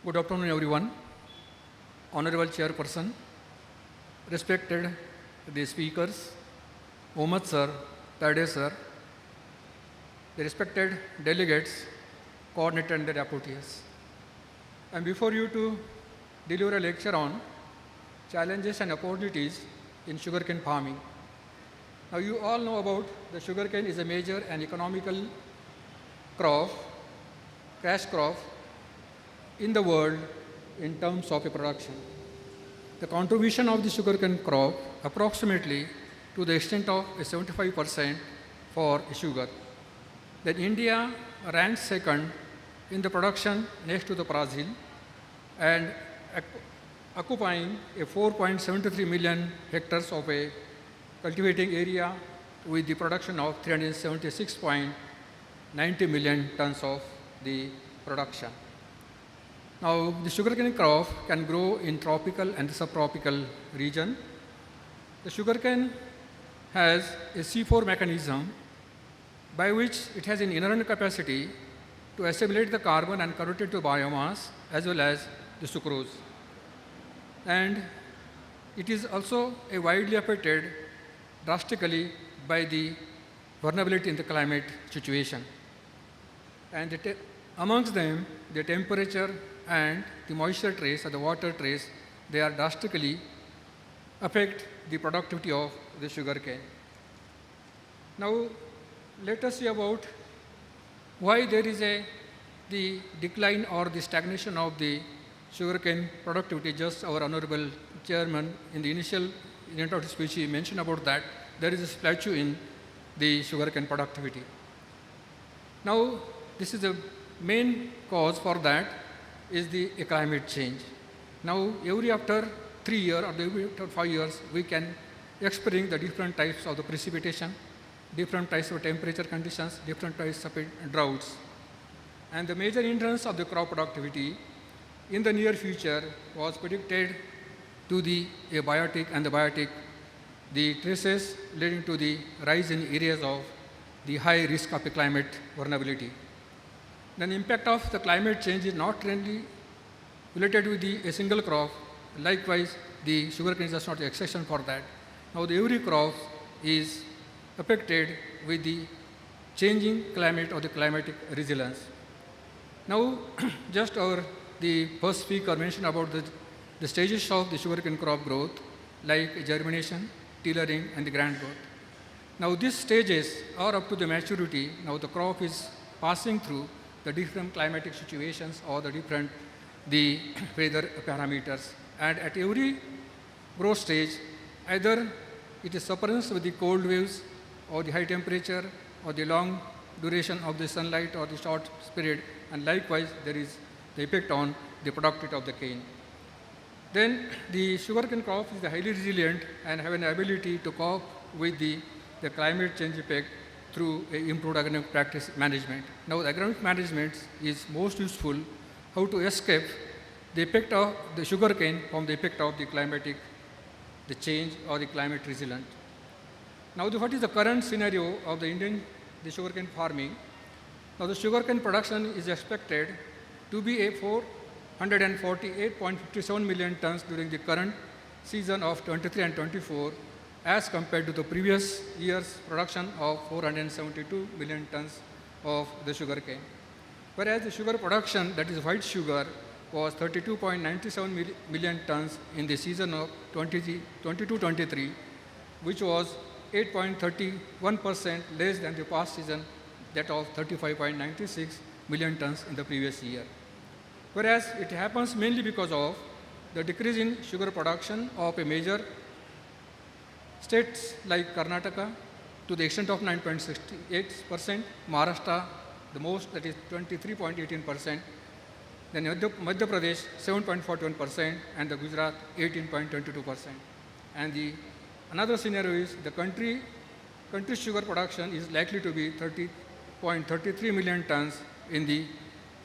Good afternoon, everyone. Honorable Chairperson, respected the speakers, Mohammed sir, Tayade sir, the respected delegates, coordinator and the rapporteurs. I am before you to deliver a lecture on challenges and opportunities in sugarcane farming. Now you all know about the sugarcane is a major and economical crop, cash crop in the world in terms of a production. The contribution of the sugarcane crop approximately to the extent of 75% for sugar. Then India ranks second in the production next to the Brazil and occupying a 4.73 million hectares of a cultivating area with the production of 376.90 million tons of the production. Now, the sugarcane crop can grow in tropical and subtropical region. The sugarcane has a C4 mechanism by which it has an inherent capacity to assimilate the carbon and convert it to biomass as well as the sucrose. And it is also a widely affected drastically by the vulnerability in the climate situation. And amongst them, the temperature and the moisture trace or the water trace, they are drastically affect the productivity of the sugarcane. Now, let us see about why there is the decline or the stagnation of the sugarcane productivity. Just our honorable chairman in the initial introductory speech he mentioned about that there is a plateau in the sugarcane productivity. Now, this is the main cause for that is the climate change. Now, every after 3 years or every after 5 years, we can experience the different types of the precipitation, different types of temperature conditions, different types of droughts. And the major hindrance of the crop productivity in the near future was predicted to the abiotic and the biotic, the traces leading to the rise in areas of the high risk of a climate vulnerability. Then the impact of the climate change is not really related with a single crop. Likewise, the sugarcane is just not the exception for that. Now, every crop is affected with the changing climate or the climatic resilience. Now, just the first speaker mentioned about the stages of the sugarcane crop growth, like germination, tillering, and the grand growth. Now, these stages are up to the maturity. Now, the crop is passing through the different climatic situations or the different weather parameters. And at every growth stage, either it is sufferance with the cold waves or the high temperature or the long duration of the sunlight or the short period, and likewise there is the effect on the productivity of the cane. Then the sugarcane crop is highly resilient and have an ability to cope with the climate change effect through improved agronomic practice management. Now, the agronomic management is most useful how to escape the effect of the sugarcane from the effect of the climatic, the change or the climate resilient. Now, what is the current scenario of the Indian sugarcane farming? Now, the sugarcane production is expected to be a 448.57 million tons during the current season of 23 and 24, as compared to the previous year's production of 472 million tons of the sugarcane. Whereas the sugar production, that is white sugar, was 32.97 million tons in the season of 22-23, which was 8.31% less than the past season, that of 35.96 million tons in the previous year. Whereas it happens mainly because of the decrease in sugar production of a major states like Karnataka to the extent of 9.68%, Maharashtra the most, that is 23.18%, then Madhya Pradesh 7.41%, and the Gujarat 18.22%. And another scenario is the country sugar production is likely to be 30.33 million tons in the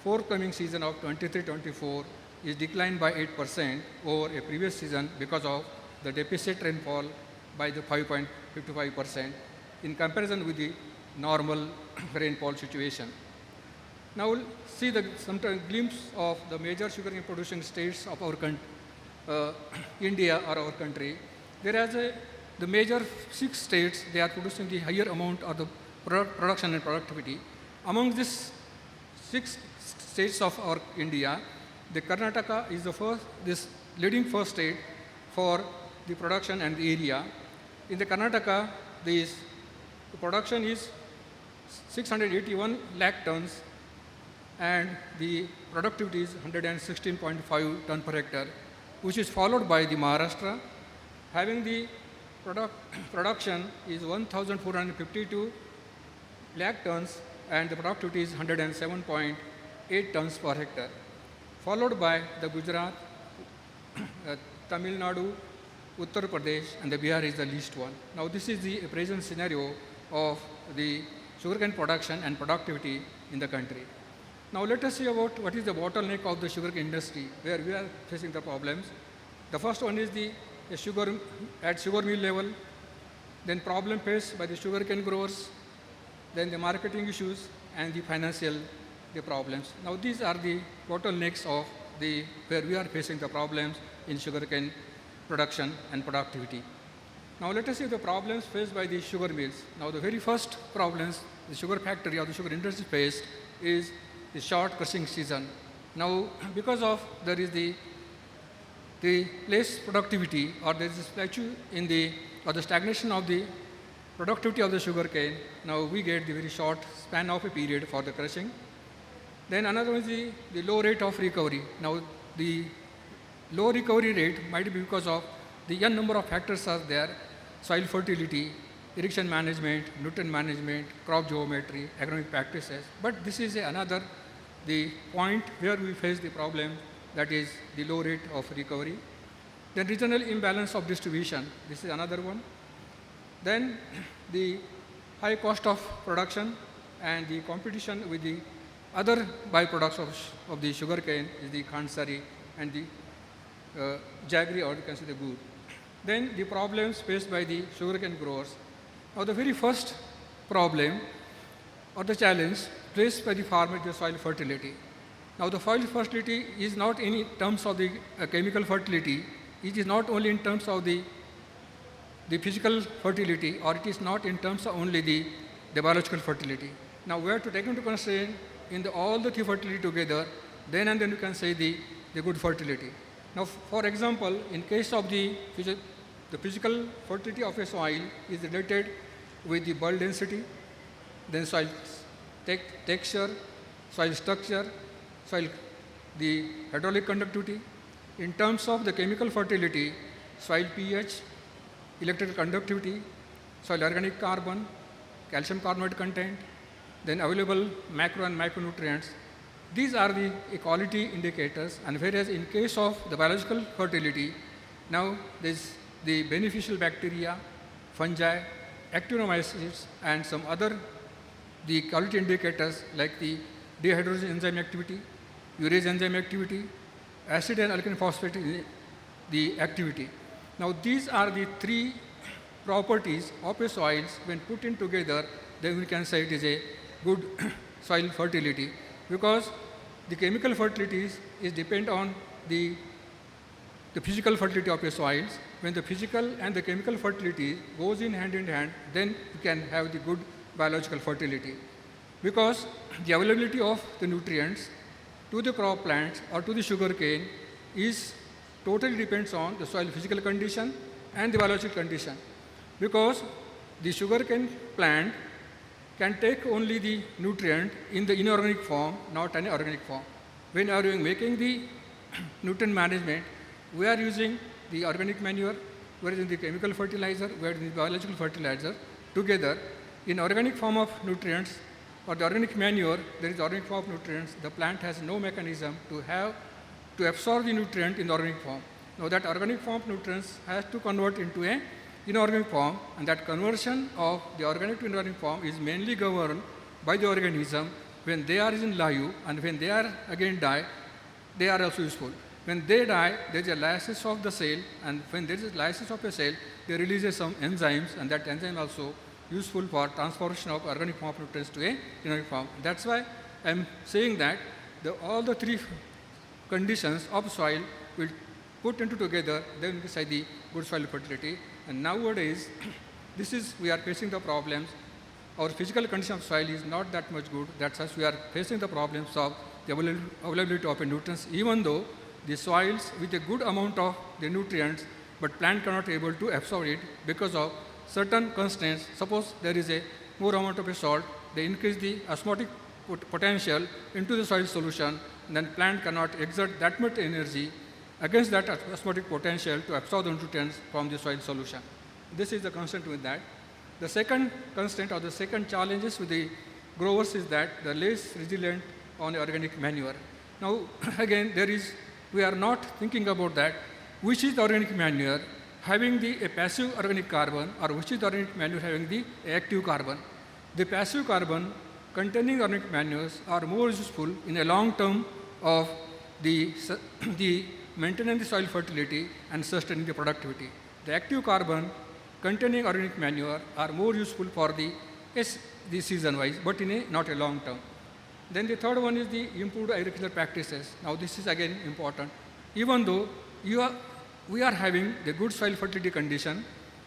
forthcoming season of 23-24, is declined by 8% over a previous season because of the deficit rainfall by the 5.55% in comparison with the normal rainfall situation. Now we'll see some glimpse of the major sugarcane producing states of our India or our country. The major 6 states, they are producing the higher amount of the production and productivity. Among these 6 states of our India, the Karnataka is this leading first state for the production and the area. In the Karnataka, the production is 681 lakh tons and the productivity is 116.5 ton per hectare, which is followed by the Maharashtra, having the production is 1,452 lakh tons and the productivity is 107.8 tons per hectare, followed by the Gujarat, Tamil Nadu, Uttar Pradesh, and the Bihar is the least one. Now this is the present scenario of the sugarcane production and productivity in the country. Now let us see about what is the bottleneck of the sugarcane industry, where we are facing the problems. The first one is the sugar at sugar mill level, then problem faced by the sugarcane growers, then the marketing issues and the financial problems. Now these are the bottlenecks of where we are facing the problems in sugarcane production and productivity. Now let us see the problems faced by the sugar mills. Now the very first problems the sugar factory or the sugar industry faced is the short crushing season. Now because of there is the less productivity or there is a plateau in the stagnation of the productivity of the sugarcane, now we get the very short span of a period for the crushing. Then another one is the low rate of recovery. Now the low recovery rate might be because of the n number of factors are there: soil fertility, irrigation management, nutrient management, crop geometry, agronomic practices. But this is the point where we face the problem, that is the low rate of recovery. Then regional imbalance of distribution, this is another one. Then the high cost of production and the competition with the other byproducts of the sugarcane is the khansari and the jaggery, or you can say the gur. Then the problems faced by the sugarcane growers. Now the very first problem or the challenge faced by the farmer is the soil fertility. Now the soil fertility is not in terms of the chemical fertility, it is not only in terms of the physical fertility, or it is not in terms of only the biological fertility. Now we have to take into consideration in all the three fertility together, then you can say the good fertility. Now for example, in case of the physical fertility of a soil is related with the bulk density, then soil texture, soil structure, the hydraulic conductivity. In terms of the chemical fertility, soil pH, electrical conductivity, soil organic carbon, calcium carbonate content, then available macro and micronutrients. These are the quality indicators, and whereas in case of the biological fertility, now there is the beneficial bacteria, fungi, actinomycetes, and some other the quality indicators like the dehydrogenase enzyme activity, urease enzyme activity, acid and alkaline phosphate the activity. Now these are the three properties of a soil. When put in together, then we can say it is a good soil fertility, because the chemical fertility is depend on the physical fertility of a soils. When the physical and the chemical fertility goes in hand, then you can have the good biological fertility, because the availability of the nutrients to the crop plants or to the sugarcane is totally depends on the soil physical condition and the biological condition, because the sugarcane plant can take only the nutrient in the inorganic form, not any organic form. When we are making the nutrient management, we are using the organic manure, whereas in the chemical fertilizer, whereas in the biological fertilizer together. In organic form of nutrients or the organic manure, there is organic form of nutrients. The plant has no mechanism to absorb the nutrient in the organic form. Now that organic form of nutrients has to convert into an inorganic form, and that conversion of the organic to inorganic form is mainly governed by the organism when they are in live, and when they are again die, they are also useful. When they die, there is a lysis of the cell, and when there is a lysis of a cell, they release some enzymes, and that enzyme also useful for transformation of organic form of nutrients to a inorganic form. That's why I am saying that all the three conditions of soil will put into together, then we say the good soil fertility. And nowadays, we are facing the problems. Our physical condition of soil is not that much good. That's why we are facing the problems of the availability of nutrients, even though the soils with a good amount of the nutrients, but plant cannot be able to absorb it because of certain constraints. Suppose there is a more amount of a salt, they increase the osmotic potential into the soil solution, and then plant cannot exert that much energy against that osmotic potential to absorb the nutrients from the soil solution. This is the constraint with that. The second constraint or the second challenges with the growers is that they're less resilient on organic manure. Now, again, we are not thinking about that, which is the organic manure having a passive organic carbon, or which is the organic manure having the active carbon. The passive carbon containing organic manures are more useful in a long term of the maintaining the soil fertility and sustaining the productivity. The active carbon containing organic manure are more useful for the season wise, but not a long term. Then the third one is the improved agricultural practices. Now this is again important. Even though we are having the good soil fertility condition,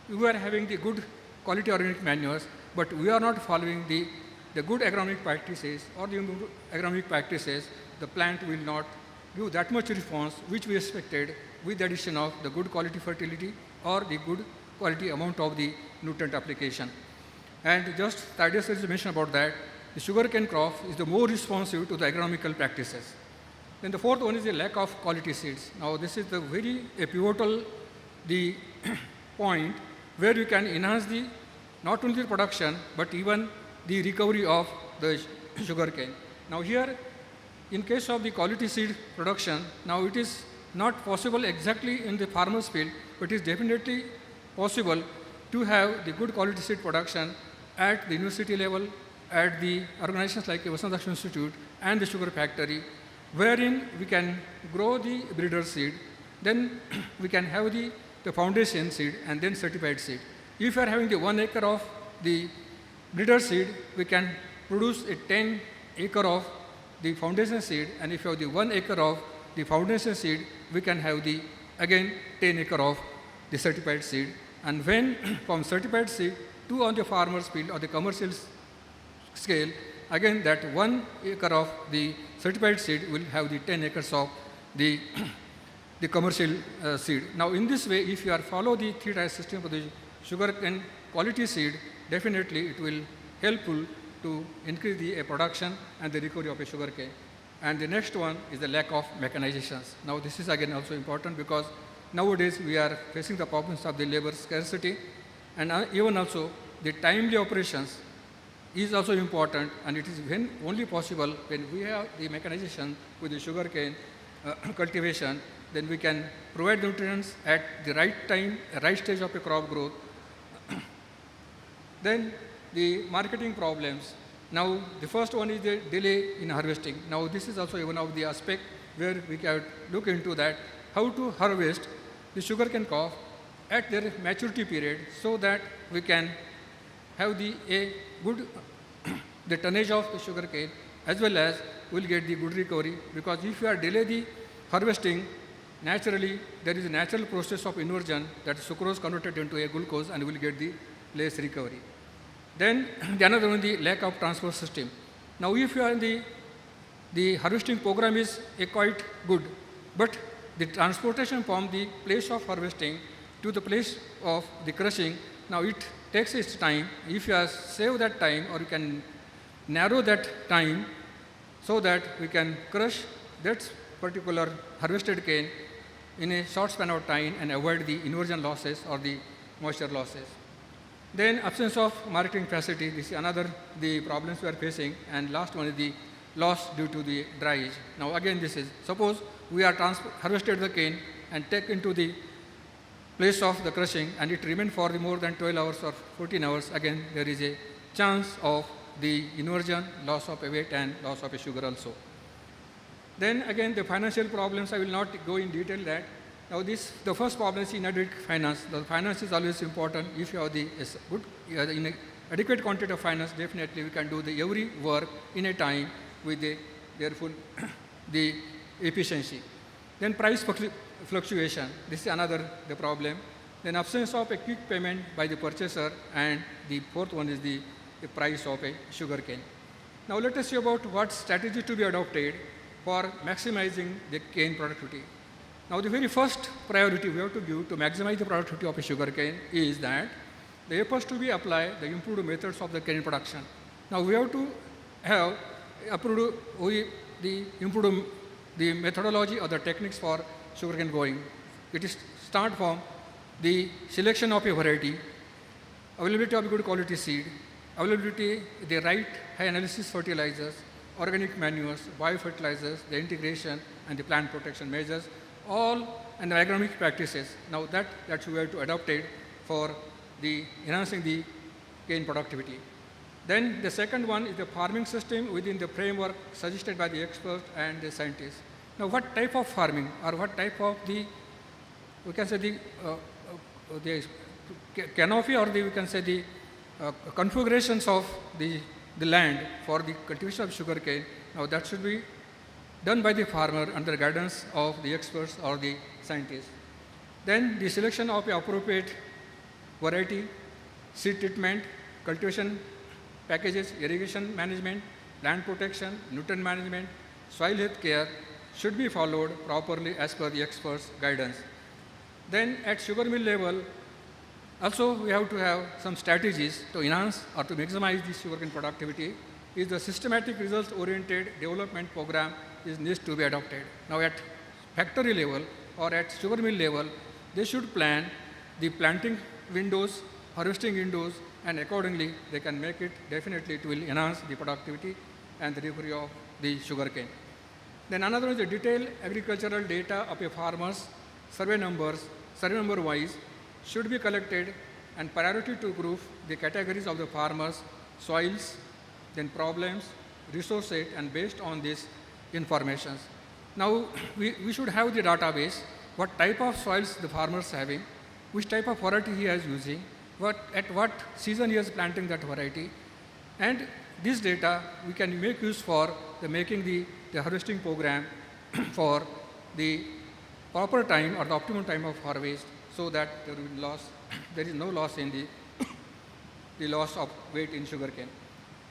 we are having the good quality organic manures, but we are not following the good agronomic practices or the agronomic practices, the plant will not give that much response which we expected with the addition of the good quality fertility or the good quality amount of the nutrient application. And just Tayade has mentioned about that, the sugarcane crop is the more responsive to the agronomical practices. Then the fourth one is the lack of quality seeds. Now this is the very pivotal point where you can enhance not only the production but even the recovery of the sugarcane. Now here, in case of the quality seed production, now it is not possible exactly in the farmer's field, but it is definitely possible to have the good quality seed production at the university level, at the organizations like Vasant Institute and the sugar factory, wherein we can grow the breeder seed, then we can have the foundation seed and then certified seed. If you are having the 1 acre of the breeder seed, we can produce a 10 acre of the foundation seed, and if you have the 1 acre of the foundation seed, we can have again 10 acre of the certified seed. And when from certified seed to on the farmer's field or the commercial scale, again that 1 acre of the certified seed will have the 10 acres of the commercial seed. Now in this way, if you are follow the 3-tier system for the sugarcane quality seed, definitely it will helpful to increase the production and the recovery of a sugarcane. And the next one is the lack of mechanizations. Now this is again also important because nowadays we are facing the problems of the labor scarcity, and even also the timely operations is also important, and it is only possible when we have the mechanization with the sugarcane cultivation, then we can provide nutrients at the right time, right stage of a crop growth. Then the marketing problems. Now the first one is the delay in harvesting. Now this is also one of the aspects where we can look into that, how to harvest the sugarcane crop at their maturity period so that we can have a good the tonnage of the sugarcane, as well as we will get the good recovery, because if you are delay the harvesting, naturally there is a natural process of inversion, that sucrose converted into a glucose, and we will get the less recovery. Then the another one, the lack of transport system. Now if you are in the harvesting program is quite good, but the transportation from the place of harvesting to the place of the crushing, now it takes its time. If you have save that time, or you can narrow that time so that we can crush that particular harvested cane in a short span of time and avoid the inversion losses or the moisture losses. Then absence of marketing facility, this is another the problems we are facing, and last one is the loss due to the dryage. Now again this is, suppose we are harvested the cane and take into the place of the crushing and it remains for the more than 12 hours or 14 hours, again there is a chance of the inversion, loss of a weight and loss of a sugar also. Then again the financial problems, I will not go in detail that. Now the first problem is inadequate finance. The finance is always important. If you have the good, adequate quantity of finance, definitely we can do the every work in a time with therefore the efficiency. Then price fluctuation, this is another the problem. Then absence of a quick payment by the purchaser, and the fourth one is the price of a sugarcane. Now let us see about what strategy to be adopted for maximizing the cane productivity. Now the very first priority we have to give to maximize the productivity of a sugarcane is that the efforts to be applied the improved methods of the cane production. Now we have to have improved the methodology or the techniques for sugarcane growing. It is start from the selection of a variety, availability of good quality seed, availability the right high analysis fertilizers, organic manures, biofertilizers, the integration and the plant protection measures, all and the agronomic practices. Now that we have to adopt it for the enhancing the cane productivity. Then the second one is the farming system within the framework suggested by the experts and the scientists. Now what type of farming or what type of the, we can say the canopy or we can say the configurations of the land for the cultivation of sugarcane. Now that should be done by the farmer under the guidance of the experts or the scientists. Then the selection of the appropriate variety, seed treatment, cultivation packages, irrigation management, plant protection, nutrient management, soil health care should be followed properly as per the experts' guidance. Then at sugar mill level, also we have to have some strategies to enhance or to maximize the sugarcane productivity. Is the systematic results-oriented development program needs to be adopted. Now at factory level or at sugar mill level, they should plan the planting windows, harvesting windows, and accordingly they can make it. Definitely it will enhance the productivity and the recovery of the sugarcane. Then another is the detailed agricultural data of a farmer's survey number wise should be collected, and priority to group the categories of the farmers, soils, then problems, resource set, and based on this information. Now we should have the database, what type of soils the farmer is having, which type of variety he is using, at what season he is planting that variety, and this data we can make use for the making the harvesting program for the proper time or the optimum time of harvest, so that there is no loss in the loss of weight in sugarcane.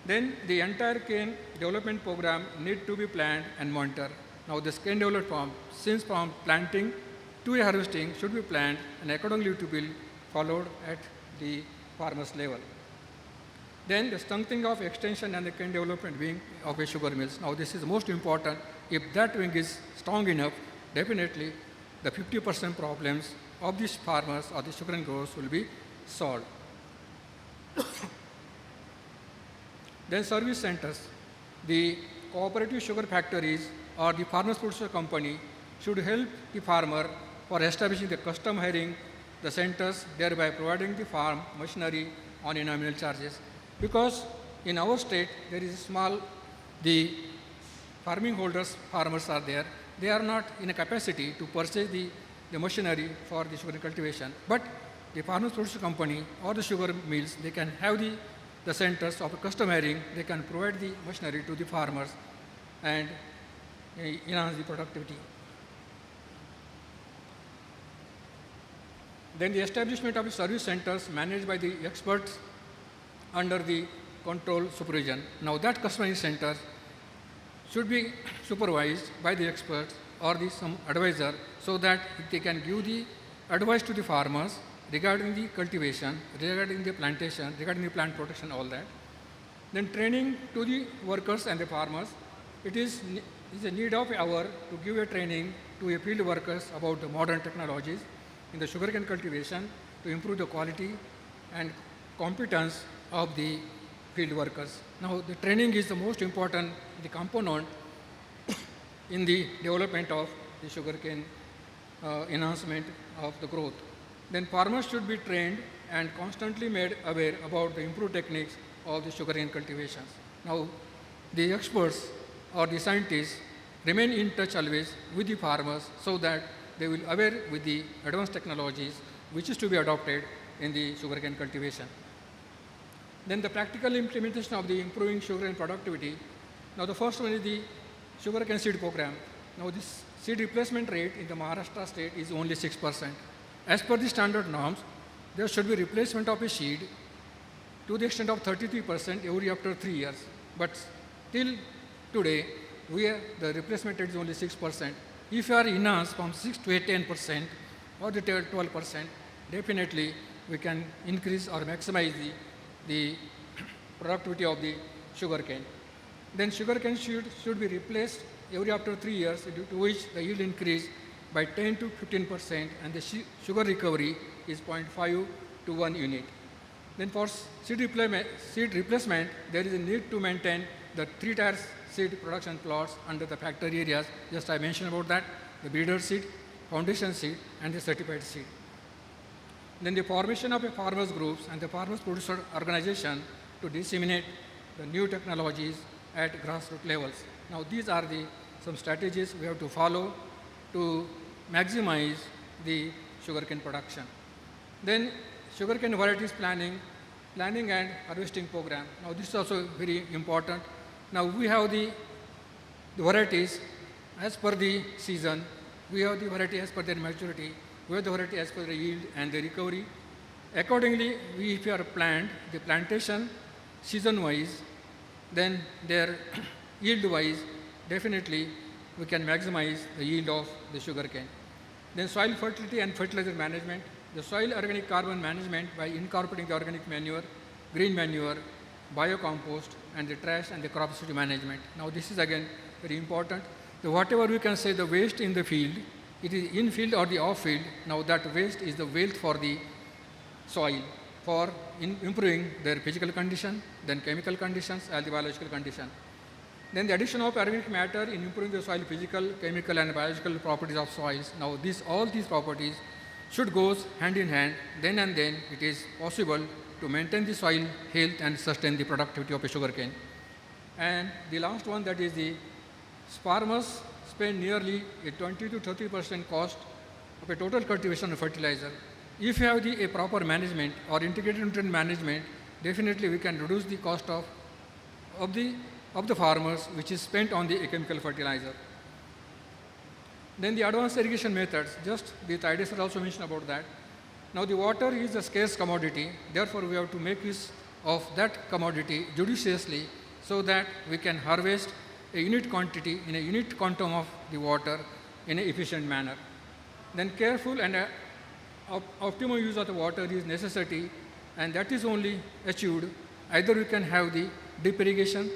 Then the entire cane development program need to be planned and monitored. Now this cane development since from planting to a harvesting should be planned and accordingly to be followed at the farmer's level. Then the strengthening of extension and the cane development wing of a sugar mills. Now this is most important. If that wing is strong enough, definitely the 50% problems of these farmers or the sugarcane growers will be solved. Then service centers. The cooperative sugar factories or the farmers producer company should help the farmer for establishing the custom hiring the centers, thereby providing the farm machinery on a nominal charges. Because in our state there is a small, the farmers are there, they are not in a capacity to purchase the machinery for the sugar cultivation. But the farmers producer company or the sugar mills, they can have the centers of custom hiring, they can provide the machinery to the farmers and enhance the productivity. Then the establishment of the service centers managed by the experts under the control supervision. Now that customized center should be supervised by the experts or some advisor, so that they can give the advice to the farmers regarding the cultivation, regarding the plantation, regarding the plant protection, all that. Then training to the workers and the farmers. It is a need of hour to give a training to a field workers about the modern technologies in the sugarcane cultivation to improve the quality and competence of the field workers. Now the training is the most important component in the development of the sugarcane enhancement of the growth. Then farmers should be trained and constantly made aware about the improved techniques of the sugarcane cultivations. Now the experts or the scientists remain in touch always with the farmers, so that they will aware with the advanced technologies which is to be adopted in the sugarcane cultivation. Then the practical implementation of the improving sugarcane productivity. Now the first one is the sugarcane seed program. Now this seed replacement rate in the Maharashtra state is only 6%. As per the standard norms, there should be replacement of a seed to the extent of 33% every after 3 years. But till today, the replacement rate is only 6%. If you are enhanced from 6 to 10% or the 12%, definitely we can increase or maximize the productivity of the sugarcane. Then sugarcane should be replaced every after 3 years, due to which the yield increase by 10 to 15% and the sugar recovery is 0.5 to 1 unit. Then for seed replacement, there is a need to maintain the 3-tier seed production plots under the factory areas. Just I mentioned about that, the breeder seed, foundation seed, and the certified seed. Then the formation of a farmers groups and the farmers producer organization to disseminate the new technologies at grassroots levels. Now these are some strategies we have to follow to maximize the sugarcane production. Then sugarcane varieties planning and harvesting program. Now this is also very important. Now we have the varieties as per the season, we have the variety as per their maturity, we have the variety as per the yield and the recovery. Accordingly, if you are planned the plantation season-wise, then their yield-wise, definitely we can maximize the yield of the sugarcane. Then soil fertility and fertilizer management. The soil organic carbon management by incorporating the organic manure, green manure, biocompost, and the trash and the crop residue management. Now this is again very important. So whatever we can say the waste in the field, it is in field or the off field. Now that waste is the wealth for the soil, for improving their physical condition, then chemical conditions, and the biological condition. Then the addition of organic matter in improving the soil physical, chemical, and biological properties of soils. Now all these properties should go hand in hand. Then it is possible to maintain the soil health and sustain the productivity of a sugarcane. And the last one, that is the farmers spend nearly a 20 to 30% cost of a total cultivation of fertilizer. If you have a proper management or integrated nutrient management, definitely we can reduce the cost of the farmers which is spent on the chemical fertilizer. Then the advanced irrigation methods, just the Tayade sir also mentioned about that. Now the water is a scarce commodity, therefore we have to make use of that commodity judiciously so that we can harvest a unit quantity in a unit quantum of the water in an efficient manner. Then careful and optimal use of the water is necessity, and that is only achieved either we can have the drip irrigation,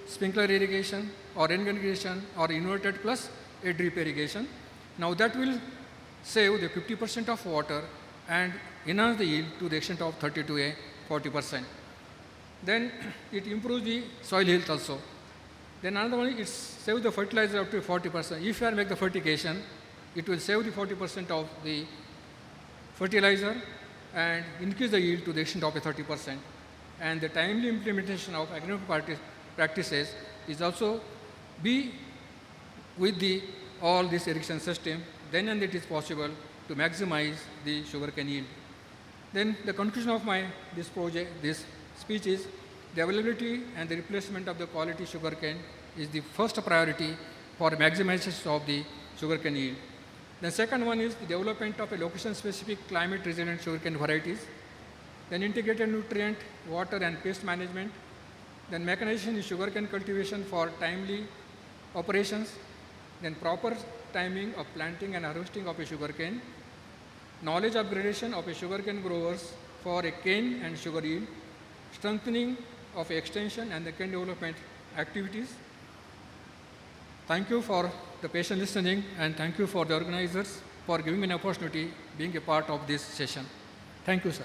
sprinkler irrigation, or rain irrigation, or inverted plus a drip irrigation. Now that will save the 50% of water and enhance the yield to the extent of 30 to 40%. Then it improves the soil health also. Then another one, it saves the fertilizer up to 40%. If you make the fertigation, it will save the 40% of the fertilizer and increase the yield to the extent of 30%. And the timely implementation of agronomic practices is also be with all this irrigation system, then and it is possible to maximize the sugarcane yield. Then the conclusion of this speech is the availability and the replacement of the quality sugarcane is the first priority for maximization of the sugarcane yield. The second one is the development of a location-specific climate-resilient sugarcane varieties. Then integrated nutrient, water and pest management. Then mechanization in sugarcane cultivation for timely operations. Then proper timing of planting and harvesting of a sugarcane. Knowledge upgradation of a sugarcane growers for a cane and sugar yield. Strengthening of extension and the cane development activities. Thank you for the patient listening, and thank you for the organizers for giving me an opportunity being a part of this session. Thank you, sir.